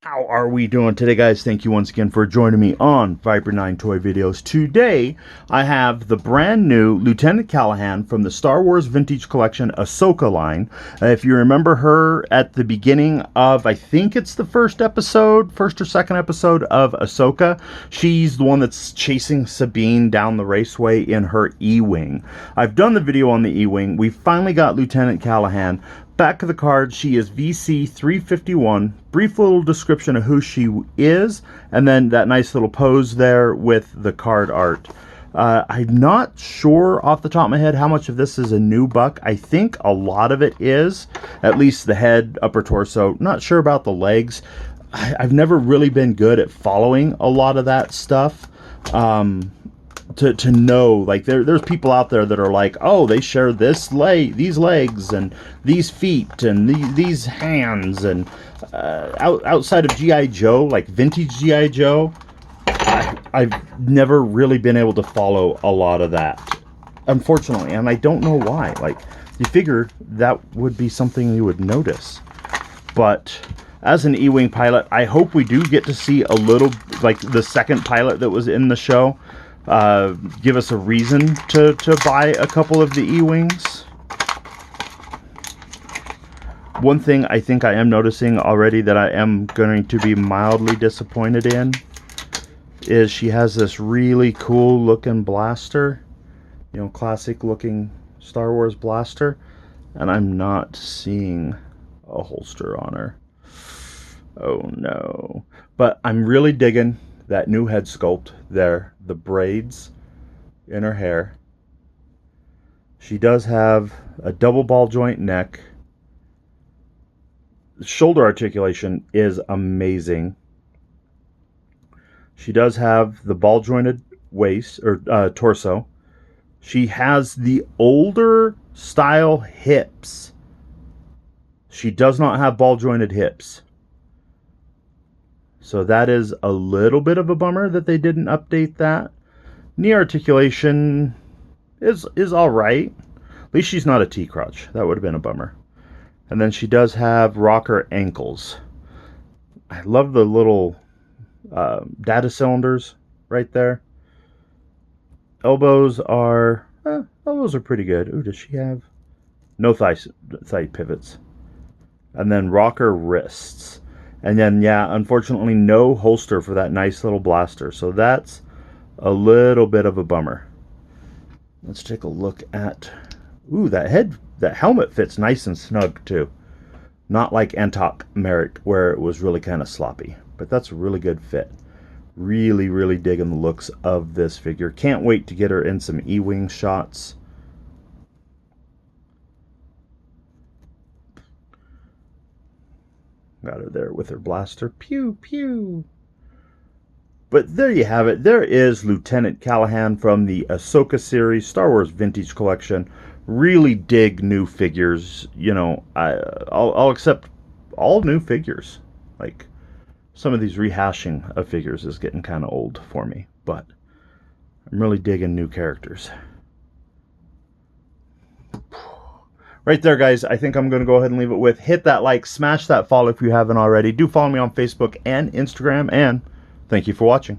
How are we doing today, guys? Thank you once again for joining me on Viper 9 Toy Videos. Today, I have the brand new Lieutenant Callahan from the Star Wars Vintage Collection Ahsoka line. If you remember her at the beginning of, I think it's the first or second episode of Ahsoka, she's the one that's chasing Sabine down the raceway in her E-Wing. I've done the video on the E-Wing. We finally got Lieutenant Callahan. Back of the card, she is VC 351. Brief little description of who she is, and then that nice little pose there with the card art. I'm not sure off the top of my head how much of this is a new buck. I think a lot of it is, at least the head, upper torso. Not sure about the legs. I've never really been good at following a lot of that stuff. To know, like, there's people out there that are like, oh, they share these legs and these feet and these hands, and outside of G.I. Joe, like vintage G.I. Joe, I've never really been able to follow a lot of that, unfortunately, and I don't know why. Like, you figure that would be something you would notice, but as an E-Wing pilot, I hope we do get to see a little, like the second pilot that was in the show. Give us a reason to buy a couple of the E-Wings. One thing I think I am noticing already that I am going to be mildly disappointed in is she has this really cool looking blaster, you know, classic looking Star Wars blaster, and I'm not seeing a holster on her. Oh no. But I'm really digging that new head sculpt there, the braids in her hair. She does have a double ball joint neck. The shoulder articulation is amazing. She does have the ball jointed waist or torso. She has the older style hips. She does not have ball jointed hips. So that is a little bit of a bummer that they didn't update that. Knee articulation is all right. At least she's not a T-crotch. That would have been a bummer. And then she does have rocker ankles. I love the little data cylinders right there. Elbows are pretty good. Ooh, does she have no thigh pivots? And then rocker wrists. And then, yeah, unfortunately, no holster for that nice little blaster. So that's a little bit of a bummer. Let's take a look at... Ooh, that helmet fits nice and snug, too. Not like Antok Merrick, where it was really kind of sloppy. But that's a really good fit. Really, really digging the looks of this figure. Can't wait to get her in some E-Wing shots. Got her there with her blaster. Pew, pew. But there you have it. There is Lieutenant Callahan from the Ahsoka series, Star Wars Vintage Collection. Really dig new figures. You know, I'll accept all new figures. Like, some of these rehashing of figures is getting kind of old for me. But I'm really digging new characters. Right there, guys, I think I'm going to go ahead and leave it with, hit that like, smash that follow if you haven't already. Do follow me on Facebook and Instagram, and thank you for watching.